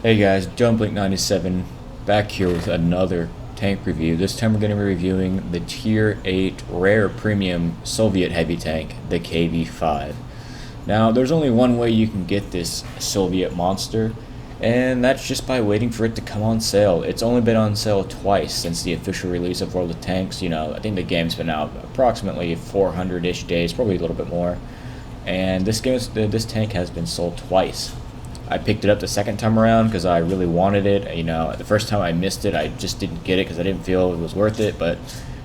Hey guys, John Blink 97 back here with another tank review. This time we're going to be reviewing the Tier 8 Rare Premium Soviet Heavy Tank, the KV-5. Now, there's only one way you can get this Soviet monster, and that's just by waiting for it to come on sale. It's only been on sale twice since the official release of World of Tanks. You know, I think the game's been out approximately 400-ish days, probably a little bit more. And this tank has been sold twice. I picked it up the second time around because I really wanted it. You know, the first time I missed it, I just didn't get it because I didn't feel it was worth it. But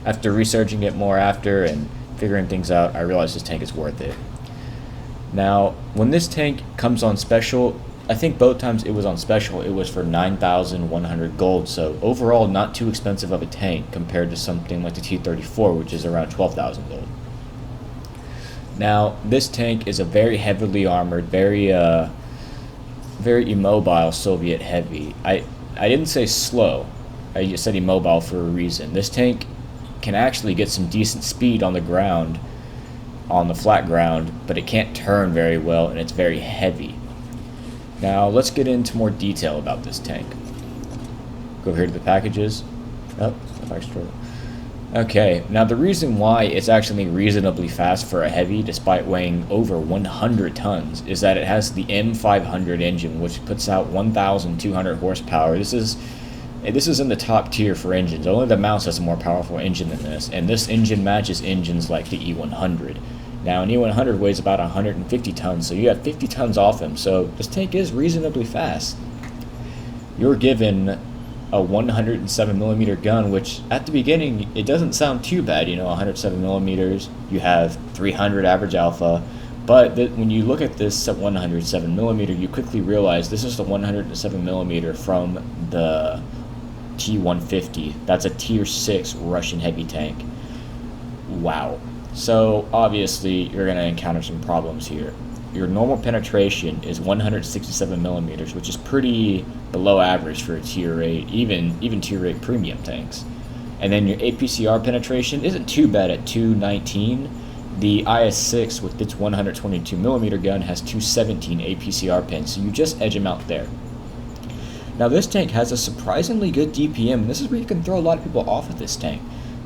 after researching it more after and figuring things out, I realized this tank is worth it. Now, when this tank comes on special, I think both times it was on special, it was for 9,100 gold. So overall, not too expensive of a tank compared to something like the T-34, which is around 12,000 gold. Now, this tank is a very heavily armored, very immobile Soviet heavy. I didn't say slow. I just said immobile for a reason. This tank can actually get some decent speed on the ground, on the flat ground, but it can't turn very well, and it's very heavy. Now, let's get into more detail about this tank. Go here to the packages. Oh, if I scroll. Okay, now the reason why it's actually reasonably fast for a heavy, despite weighing over 100 tons, is that it has the M500 engine, which puts out 1,200 horsepower. This is in the top tier for engines. Only the Mouse has a more powerful engine than this, and this engine matches engines like the E100. Now, an E100 weighs about 150 tons, so you have 50 tons off him, so this tank is reasonably fast. You're given a 107mm gun, which at the beginning it doesn't sound too bad. You know, 107mm, you have 300 average alpha, but when you look at this 107mm, you quickly realize this is the 107mm from the T-150. That's a tier 6 Russian heavy tank. Wow. So obviously you're going to encounter some problems here. Your normal penetration is 167mm, which is pretty below average for a tier 8, even tier 8 premium tanks. And then your APCR penetration isn't too bad at 219. The IS-6 with its 122mm gun has 217 APCR pins, so you just edge them out there. Now this tank has a surprisingly good DPM, and this is where you can throw a lot of people off of this tank.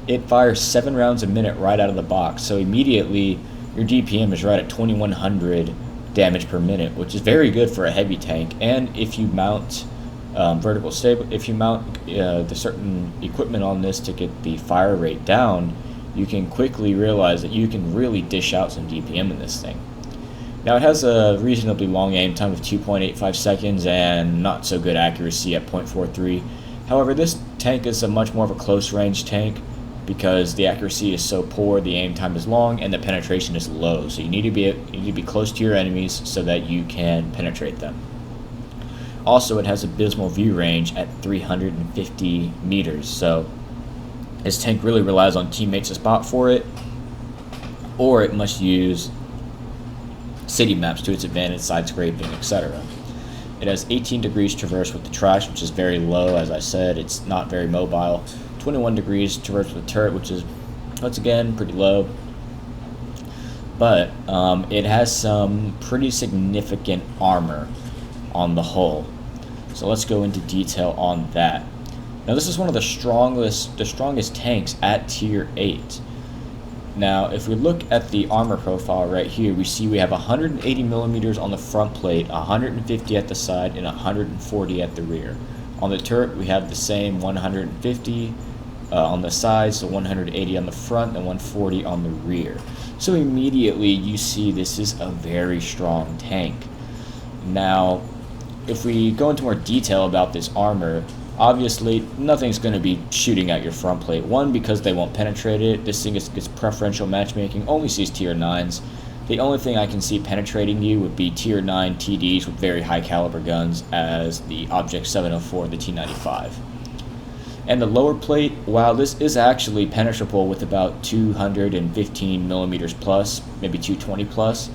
It fires 7 rounds a minute right out of the box, so immediately your DPM is right at 2100 damage per minute, which is very good for a heavy tank. And if you mount if you mount the certain equipment on this to get the fire rate down, you can quickly realize that you can really dish out some DPM in this thing. Now, it has a reasonably long aim time of 2.85 seconds and not so good accuracy at 0.43. However, this tank is a much more of a close range tank, because the accuracy is so poor, the aim time is long, and the penetration is low. So you need to be close to your enemies so that you can penetrate them. Also, it has abysmal view range at 350 meters. So this tank really relies on teammates to spot for it, or it must use city maps to its advantage, side scraping, etc. It has 18 degrees traverse with the trash, which is very low. As I said, it's not very mobile. 21 degrees traverse with the turret, which is, once again, pretty low. But it has some pretty significant armor on the hull. So let's go into detail on that. Now, this is one of the strongest tanks at tier 8. Now, if we look at the armor profile right here, we see we have 180mm on the front plate, 150 at the side, and 140 at the rear. On the turret, we have the same 150 on the sides, so 180 on the front, and 140 on the rear. So immediately you see this is a very strong tank. Now, if we go into more detail about this armor, obviously nothing's going to be shooting at your front plate. One, because they won't penetrate it. This thing gets preferential matchmaking, only sees tier 9s. The only thing I can see penetrating you would be tier 9 TDs with very high caliber guns, as the Object 704, the T95. And the lower plate, while this is actually penetrable with about 215mm plus, maybe 220 plus,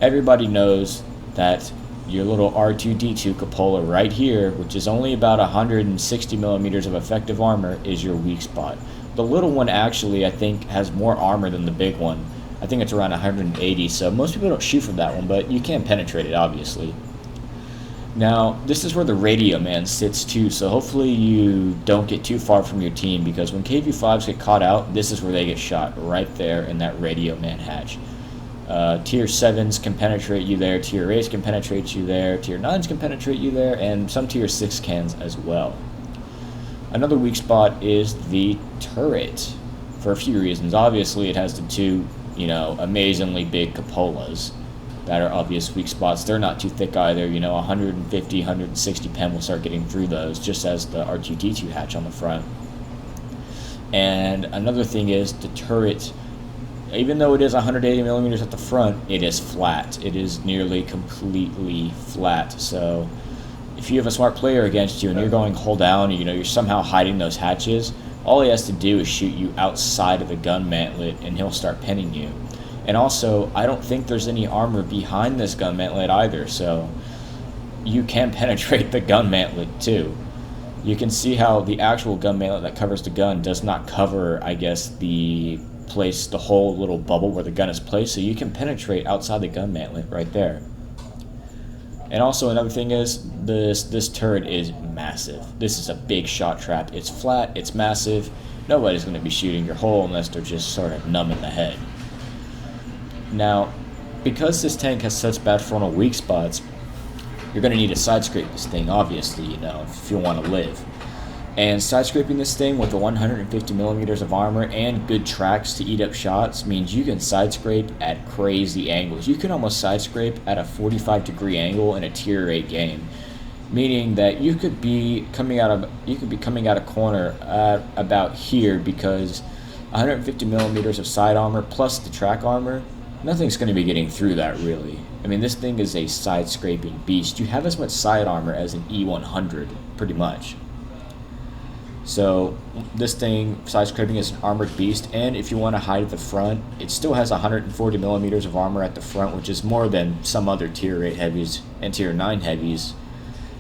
everybody knows that your little R2-D2 cupola right here, which is only about 160mm of effective armor, is your weak spot. The little one actually, I think, has more armor than the big one. I think it's around 180, so most people don't shoot from that one, but you can penetrate it, obviously. Now, this is where the radio man sits too, so hopefully you don't get too far from your team, because when KV-5s get caught out, this is where they get shot, right there in that radio man hatch. Tier 7s can penetrate you there, Tier 8s can penetrate you there, Tier 9s can penetrate you there, and some Tier 6 cans as well. Another weak spot is the turret, for a few reasons. Obviously, it has the two, amazingly big cupolas that are obvious weak spots. They're not too thick either. 150, 160 pen will start getting through those, just as the R2-D2 hatch on the front. And another thing is the turret, even though it is 180 millimeters at the front, it is flat. It is nearly completely flat. So if you have a smart player against you and you're going hull down, you're somehow hiding those hatches, all he has to do is shoot you outside of the gun mantlet and he'll start pinning you. And also, I don't think there's any armor behind this gun mantlet either, so you can penetrate the gun mantlet too. You can see how the actual gun mantlet that covers the gun does not cover, I guess, the whole little bubble where the gun is placed, so you can penetrate outside the gun mantlet right there. And also another thing is, this turret is massive. This is a big shot trap. It's flat, it's massive. Nobody's going to be shooting your hole unless they're just sort of numb in the head. Now, because this tank has such bad frontal weak spots, you're going to need to side scrape this thing, obviously, if you want to live. And side scraping this thing with the 150 millimeters of armor and good tracks to eat up shots means you can side scrape at crazy angles. You can almost side scrape at a 45-degree angle in a tier 8 game, meaning that you could be coming out of corner at about here, because 150 millimeters of side armor plus the track armor, nothing's going to be getting through that, really. I mean, this thing is a side scraping beast. You have as much side armor as an E100, pretty much. So this thing, side scraping, is an armored beast, and if you want to hide at the front, it still has 140 millimeters of armor at the front, which is more than some other tier 8 heavies and tier 9 heavies.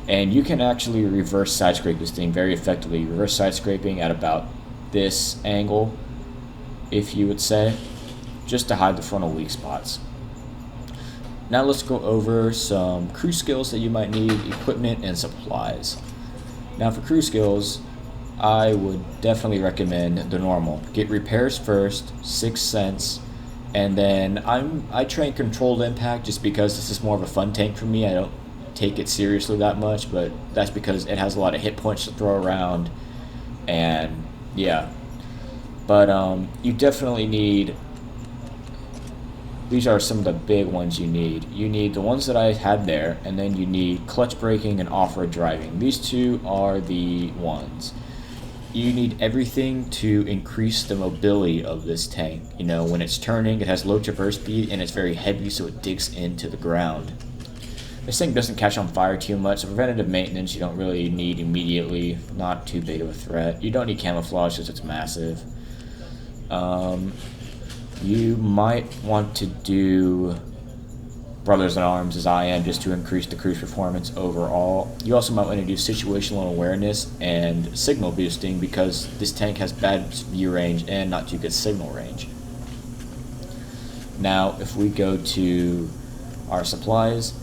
And you can actually reverse side scrape this thing very effectively. Reverse side scraping at about this angle, if you would say, just to hide the frontal weak spots. Now let's go over some crew skills that you might need, equipment, and supplies. Now for crew skills, I would definitely recommend the normal. Get repairs first, 6 cents, and then I train controlled impact just because this is more of a fun tank for me. I don't take it seriously that much, but that's because it has a lot of hit points to throw around, and yeah. But you definitely need, these are some of the big ones you need. You need the ones that I had there, and then you need clutch braking and off-road driving. These two are the ones. You need everything to increase the mobility of this tank. When it's turning, it has low traverse speed, and it's very heavy, so it digs into the ground. This thing doesn't catch on fire too much, so preventative maintenance you don't really need immediately. Not too big of a threat. You don't need camouflage because it's massive. You might want to do Brothers in Arms, as I am, just to increase the crew's performance overall. You also might want to do situational awareness and signal boosting, because this tank has bad view range and not too good signal range. Now, if we go to our supplies,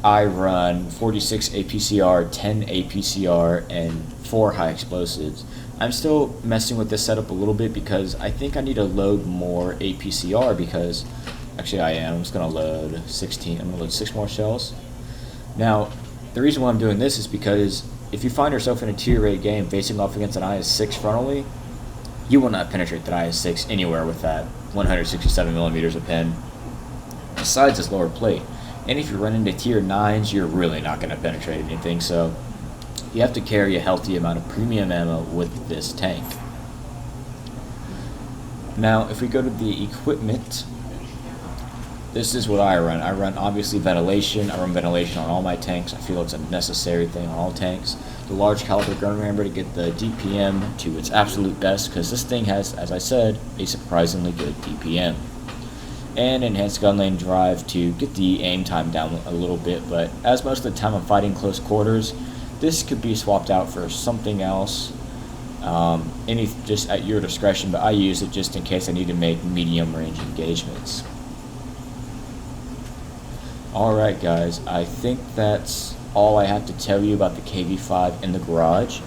I run 46 APCR, 10 APCR, and 4 high explosives. I'm still messing with this setup a little bit because I think I need to load more APCR, because actually I am. I'm just going to load 16. I'm going to load 6 more shells. Now, the reason why I'm doing this is because if you find yourself in a tier 8 game facing off against an IS-6 frontally, you will not penetrate that IS-6 anywhere with that 167 millimeters of pen, besides this lower plate. And if you run into tier 9s, you're really not going to penetrate anything, so you have to carry a healthy amount of premium ammo with this tank. Now, if we go to the equipment, this is what I run. I run, obviously, ventilation. I run ventilation on all my tanks. I feel it's a necessary thing on all tanks. The large caliber gun rammer to get the DPM to its absolute best, because this thing has, as I said, a surprisingly good DPM. And enhanced gun lane drive to get the aim time down a little bit, but as most of the time I'm fighting close quarters, this could be swapped out for something else. Just at your discretion, but I use it just in case I need to make medium range engagements. Alright guys, I think that's all I have to tell you about the KV5 in the garage.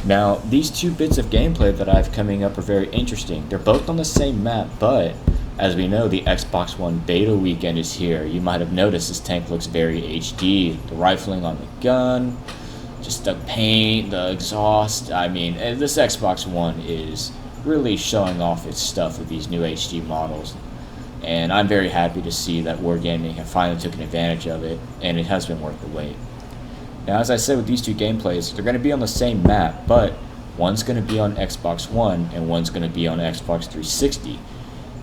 Now, these two bits of gameplay that I have coming up are very interesting. They're both on the same map, but as we know, the Xbox One beta weekend is here. You might have noticed this tank looks very HD. The rifling on the gun, just the paint, the exhaust. I mean, this Xbox One is really showing off its stuff with these new HD models. And I'm very happy to see that Wargaming have finally taken advantage of it, and it has been worth the wait. Now, as I said with these two gameplays, they're going to be on the same map, but one's going to be on Xbox One and one's going to be on Xbox 360.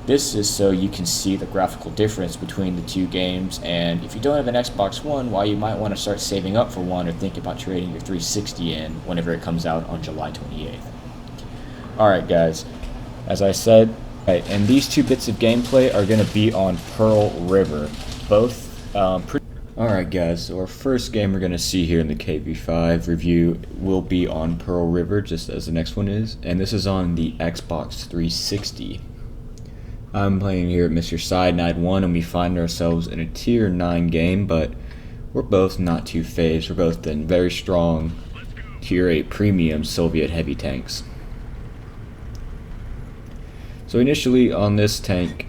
This is so you can see the graphical difference between the two games, and if you don't have an Xbox One, why you might want to start saving up for one or think about trading your 360 in whenever it comes out on July 28th. Alright guys, as I said, and these two bits of gameplay are going to be on Pearl River. Both Alright guys, so our first game we're going to see here in the KV5 review will be on Pearl River, just as the next one is, and this is on the Xbox 360. I'm playing here at Mr. Cyanide 1, and we find ourselves in a Tier 9 game, but we're both not too phased. We're both in very strong Tier 8 premium Soviet heavy tanks. So initially on this tank,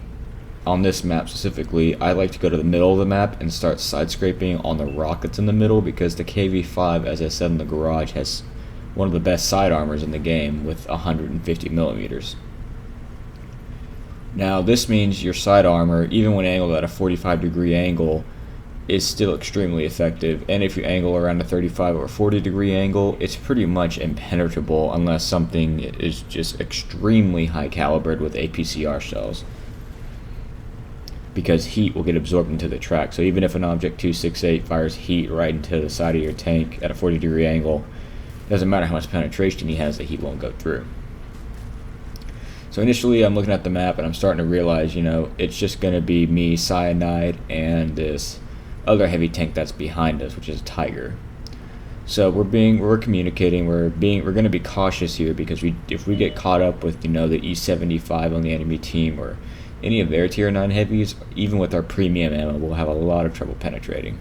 on this map specifically, I like to go to the middle of the map and start side scraping on the rockets in the middle, because the KV5, as I said in the garage, has one of the best side armors in the game with 150 millimeters. Now this means your side armor, even when angled at a 45-degree angle, is still extremely effective, and if you angle around a 35 or 40-degree angle, it's pretty much impenetrable unless something is just extremely high calibered with APCR shells, because heat will get absorbed into the track. So even if an Object 268 fires heat right into the side of your tank at a 40-degree angle, it doesn't matter how much penetration he has, the heat won't go through. So initially I'm looking at the map and I'm starting to realize, you know, it's just going to be me, Cyanide, and this other heavy tank that's behind us, which is a Tiger. So we're communicating, we're going to be cautious here, because if we get caught up with, you know, the E75 on the enemy team or any of their Tier 9 heavies, even with our premium ammo, we'll have a lot of trouble penetrating.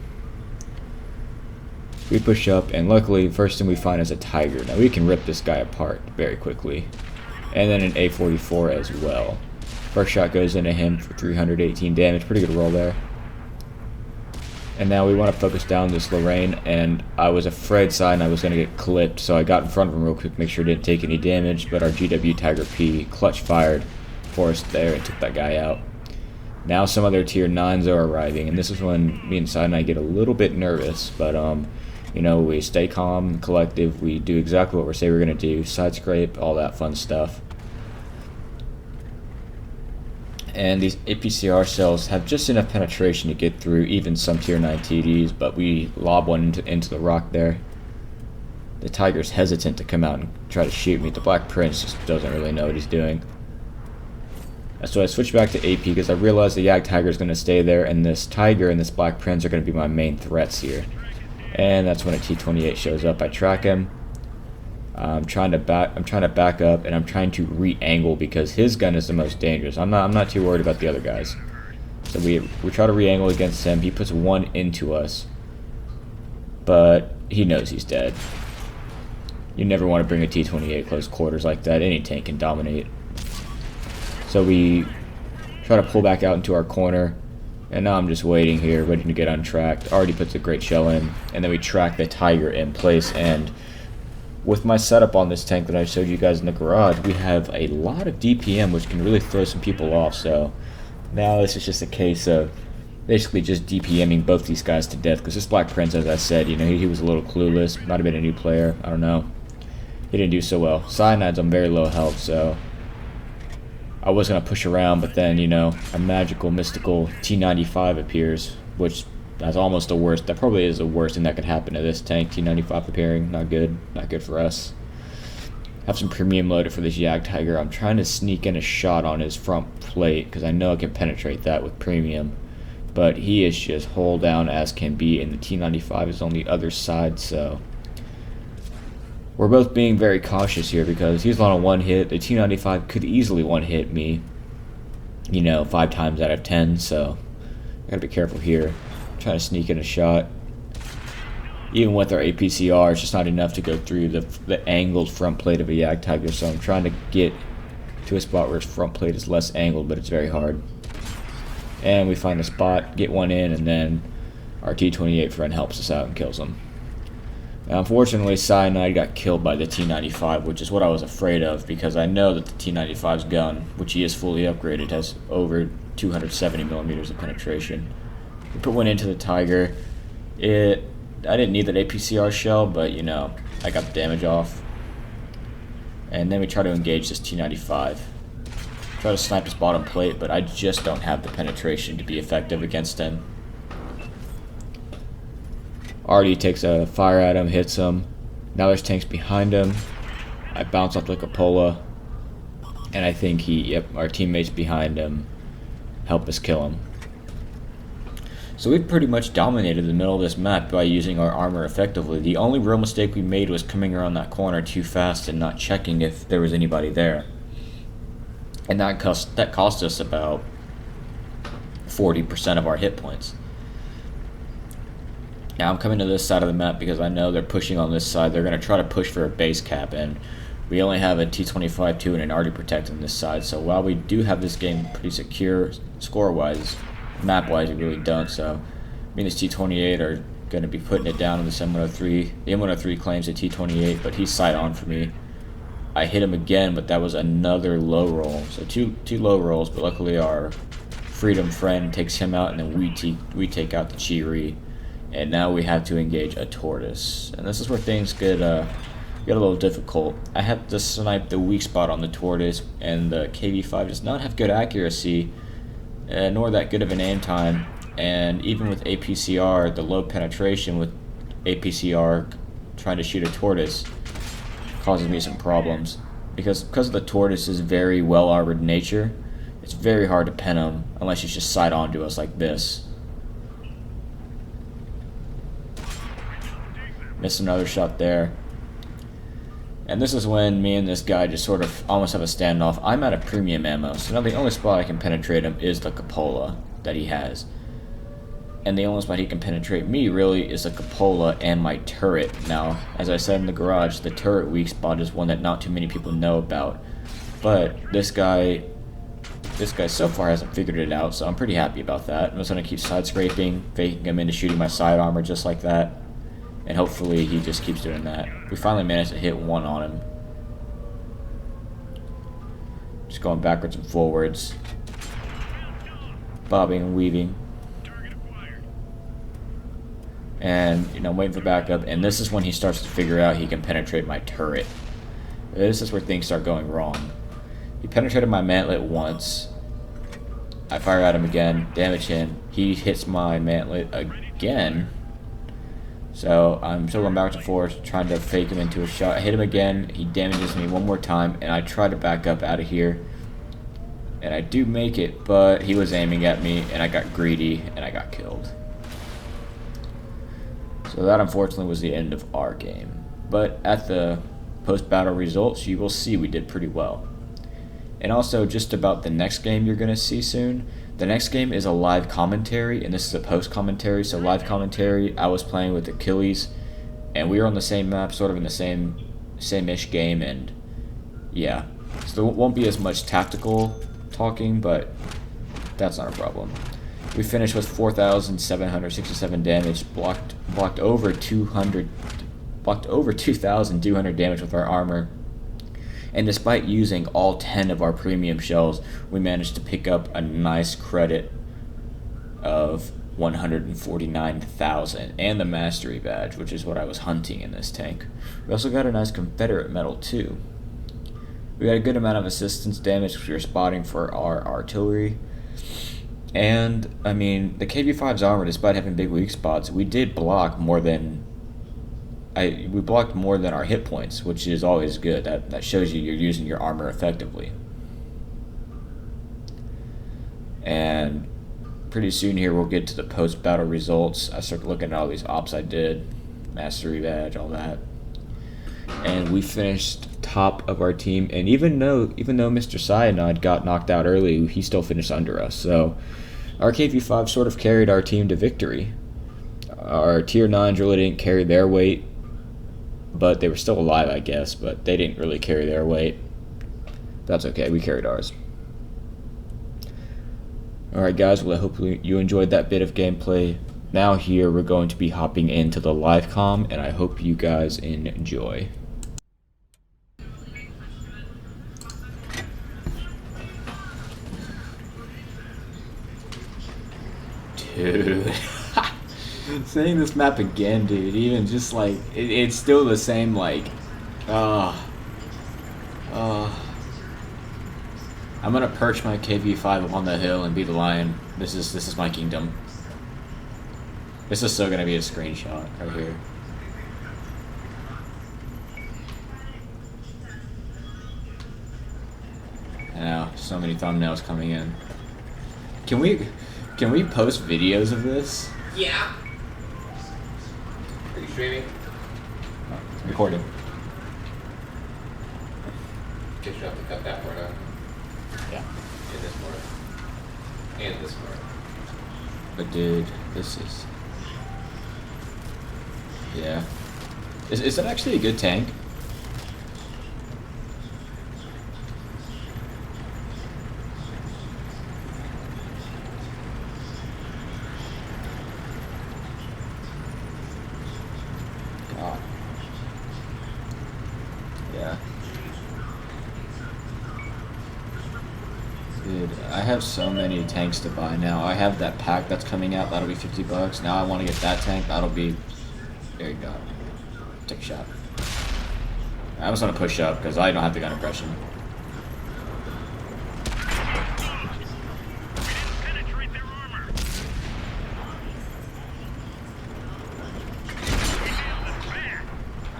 We push up, and luckily the first thing we find is a Tiger. Now we can rip this guy apart very quickly, and then an A44 as well. First shot goes into him for 318 damage, pretty good roll there. And now we want to focus down this Lorraine, and I was afraid Cyanide was going to get clipped, so I got in front of him real quick, make sure he didn't take any damage, but our GW Tiger P clutch fired for us there and took that guy out. Now some other Tier 9s are arriving, and this is when me and Cyanide get a little bit nervous, but you know, we stay calm, collective, we do exactly what we say we're going to do, side scrape, all that fun stuff. And these APCR cells have just enough penetration to get through even some Tier 9 TDs, but we lob one into the rock there. The Tiger's hesitant to come out and try to shoot me. The Black Prince just doesn't really know what he's doing. So I switch back to AP because I realize the Yag Tiger is going to stay there, and this Tiger and this Black Prince are going to be my main threats here. And that's when a T-28 shows up. I track him. I'm trying to back up, and I'm trying to re-angle because his gun is the most dangerous. I'm not too worried about the other guys. So we try to re-angle against him. He puts one into us, but he knows he's dead. You never want to bring a T-28 close quarters like that. Any tank can dominate. So we try to pull back out into our corner, and now I'm just waiting here, waiting to get untracked. Already puts a great shell in, and then we track the Tiger in place. And with my setup on this tank that I showed you guys in the garage, we have a lot of DPM, which can really throw some people off. So now this is just a case of basically just DPMing both these guys to death, because this Black Prince, as I said, you know, he was a little clueless, might have been a new player, I don't know. He didn't do so well. Cyanide's on very low health, so I was going to push around, but then, you know, a magical, mystical T95 appears, which that's almost the worst. That probably is the worst thing that could happen to this tank. T95 appearing, not good for us. Have some premium loaded for this Yag Tiger. I'm trying to sneak in a shot on his front plate because I know I can penetrate that with premium, but he is just hull down as can be, and the T95 is on the other side, so we're both being very cautious here because he's on a one hit. The T95 could easily one hit me, you know, 5 times out of 10, so I gotta be careful here. Trying to sneak in a shot. Even with our APCR, it's just not enough to go through the angled front plate of a Jagdtiger, so I'm trying to get to a spot where its front plate is less angled, but it's very hard. And we find a spot, get one in, and then our T-28 friend helps us out and kills him. Now, unfortunately, Cyanide got killed by the T-95, which is what I was afraid of, because I know that the T-95's gun, which he is fully upgraded, has over 270 millimeters of penetration. We put one into the Tiger. I didn't need that APCR shell, but, you know, I got the damage off. And then we try to engage this T-95. Try to snipe his bottom plate, but I just don't have the penetration to be effective against him. Already takes a fire at him, hits him. Now there's tanks behind him. I bounce off the cupola. And I think our teammates behind him help us kill him. So we pretty much dominated the middle of this map by using our armor effectively. The only real mistake we made was coming around that corner too fast and not checking if there was anybody there. And that cost us about 40% of our hit points. Now I'm coming to this side of the map because I know they're pushing on this side. They're going to try to push for a base cap, and we only have a T-25-2 and an Arty Protect on this side. So while we do have this game pretty secure score-wise, map-wise we really don't. So me and this T-28 are going to be putting it down on this M103. The M103 claims a T-28, but he's side on for me. I hit him again, but that was another low roll. So two low rolls, but luckily our Freedom friend takes him out, and then we take out the Chi-Ri. And now we have to engage a Tortoise. And this is where things get a little difficult. I have to snipe the weak spot on the Tortoise, and the KV-5 does not have good accuracy, nor that good of an aim time. And even with APCR, the low penetration with APCR trying to shoot a Tortoise causes me some problems. Because of the Tortoise's very well-armored nature, it's very hard to pen him unless he's just side on to us like this. Missed another shot there. And this is when me and this guy just sort of almost have a standoff. I'm out of premium ammo, so now the only spot I can penetrate him is the cupola that he has. And the only spot he can penetrate me really is the cupola and my turret. Now, as I said in the garage, the turret weak spot is one that not too many people know about. But this guy so far hasn't figured it out, so I'm pretty happy about that. I'm just going to keep side scraping, faking him into shooting my side armor just like that. And hopefully he just keeps doing that. We finally managed to hit one on him. Just going backwards and forwards. Bobbing and weaving. And, you know, waiting for backup. And this is when he starts to figure out he can penetrate my turret. This is where things start going wrong. He penetrated my mantlet once. I fire at him again. Damage him. He hits my mantlet again. So I'm still going back and forth, trying to fake him into a shot. I hit him again, he damages me one more time, and I try to back up out of here. And I do make it, but he was aiming at me, and I got greedy, and I got killed. So that unfortunately was the end of our game. But at the post-battle results, you will see we did pretty well. And also, just about the next game you're going to see soon, the next game is a live commentary, and this is a post-commentary. So live commentary, I was playing with Achilles, and we were on the same map, sort of in the same-ish game, and yeah. So there won't be as much tactical talking, but that's not a problem. We finished with 4,767 damage, blocked over 2,200 damage with our armor. And despite using all 10 of our premium shells, we managed to pick up a nice credit of 149,000 and the mastery badge, which is what I was hunting in this tank. We also got a nice Confederate medal too. We got a good amount of assistance damage which we were spotting for our artillery. And, I mean, the KV-5's armor, despite having big weak spots, we did block more than we blocked more than our hit points, which is always good. That shows you're using your armor effectively. And pretty soon here we'll get to the post-battle results. I start looking at all these ops I did, mastery badge, all that. And we finished top of our team, and even though Mr. Cyanide got knocked out early, he still finished under us. So our KV-5 sort of carried our team to victory. Our tier 9s really didn't carry their weight, but they were still alive, I guess, but they didn't really carry their weight. That's okay, we carried ours. Alright guys, well I hope you enjoyed that bit of gameplay. Now here we're going to be hopping into the live comm, and I hope you guys enjoy. Dude, saying this map again, dude, even just like, it's still the same, like, I'm gonna perch my KV-5 on the hill and be the lion. This is my kingdom. This is still gonna be a screenshot right here. I know, so many thumbnails coming in. Can we post videos of this? Yeah. Are you streaming? Oh, it's recording. Guess you have to cut that part out. Yeah. And this part. And this part. But dude, this is... Yeah. Is that actually a good tank? God. Yeah. Dude, I have so many tanks to buy now. I have that pack that's coming out, that'll be $50. Now I want to get that tank, that'll be... There you go. Take a shot. I just want to push up because I don't have the gun impression.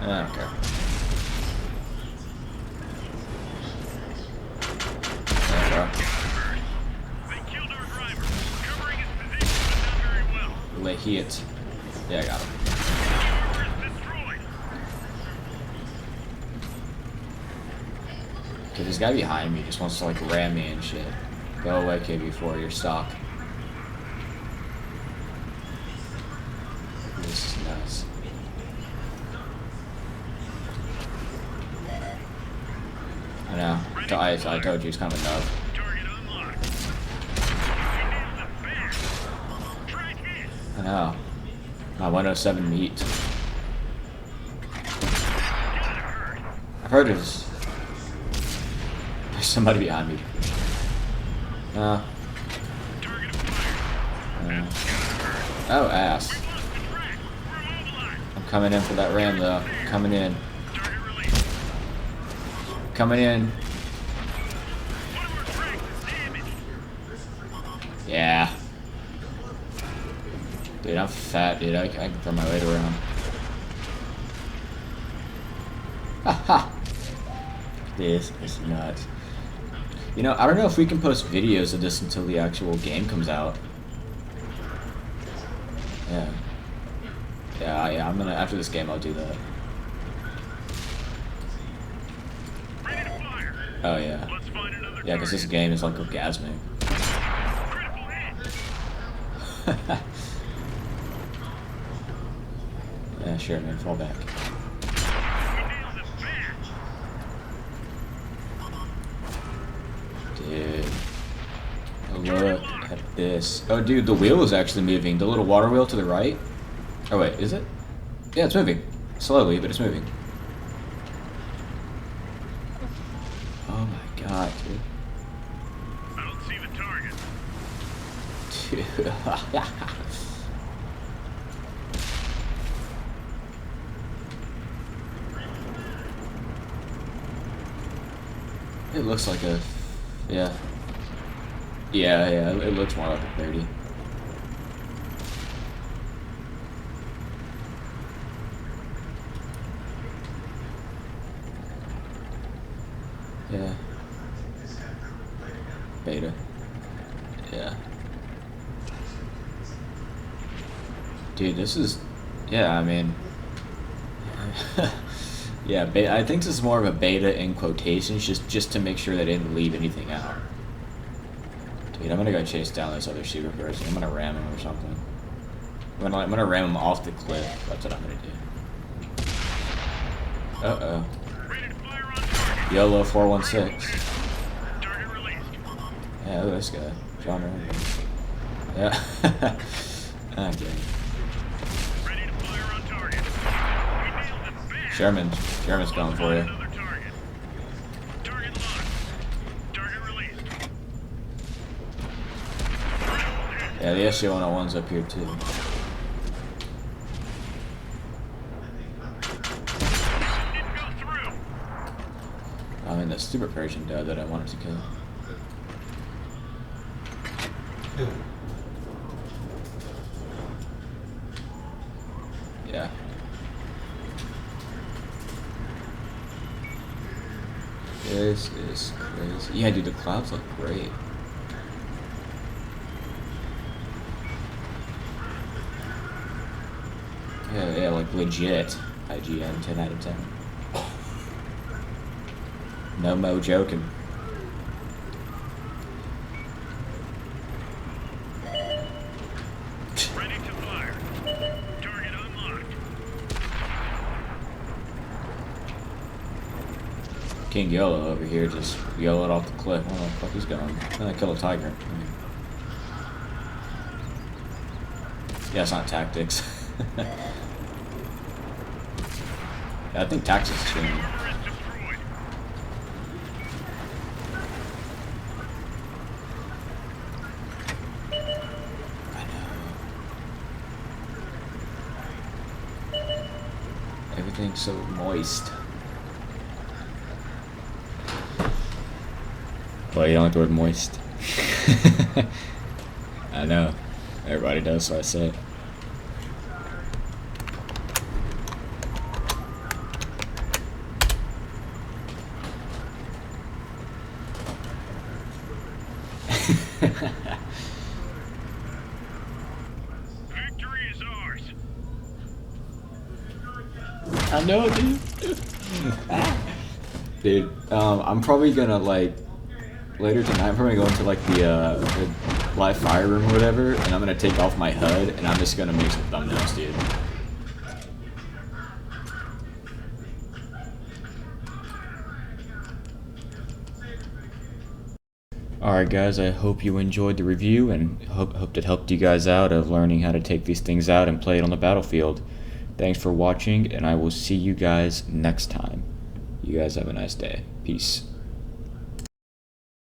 I don't care. Lay hit. Yeah, I got him. Okay, this guy behind me just wants to like ram me and shit. Go away, KB4, you're stock. This is nuts. I know. I told you he's kind of a nub. I know. My 107 meat. I've heard there's somebody behind me. Oh, ass. I'm coming in for that ram though. Coming in. Coming in. Yeah. Dude, I'm fat, dude. I can throw my weight around. Haha. This is nuts. You know, I don't know if we can post videos of this until the actual game comes out. Yeah. Yeah, I'm gonna, after this game, I'll do that. Oh, yeah. Yeah, because this game is like orgasmic. Yeah, sure, man, fall back. Dude. Look at this. Oh, dude, the wheel is actually moving. The little water wheel to the right. Oh, wait, is it? Yeah, it's moving. Slowly, but it's moving. Oh my god, dude. I don't see the target. Dude. It looks like a... Yeah. Yeah, it looks more like a 30. Yeah. Beta. Yeah. Dude, this is... Yeah, I mean... Yeah, I think this is more of a beta in quotations, just to make sure they didn't leave anything out. Dude, I'm gonna go chase down this other super person. I'm gonna ram him or something. I'm gonna ram him off the cliff. That's what I'm gonna do. Uh-oh. Ready to fire on target. YOLO 416. Target released. Yeah, look at this guy. John Ryan. Yeah. Okay. Ready to fire on target. We nailed it. Bam. Sherman's going for you. Another target. Target locked. Target released. Yeah, the SU-101's up here too. Didn't go through. I mean, the stupid Persian died that I wanted to kill. Yeah. This is crazy. Yeah, dude, the clouds look great. Yeah, like legit. IGN 10 out of 10. No mo joking. Ready to fire. Target unlocked. King YOLO over here just YOLO'd off the cliff. I don't know where the fuck he's going. Then I kill a tiger. Yeah, it's not tactics. Yeah, I think tactics is changing. Armor is destroyed. I know. Everything's so moist. Well, you don't like the word moist. I know. Everybody does, so I say it. Victory is ours. I know, dude. Dude, I'm probably gonna like later tonight. I'm probably going to like the live fire room or whatever, and I'm gonna take off my HUD and I'm just gonna make some thumbnails, dude. Alright guys, I hope you enjoyed the review and hope it helped you guys out of learning how to take these things out and play it on the battlefield. Thanks for watching, and I will see you guys next time. You guys have a nice day. Peace.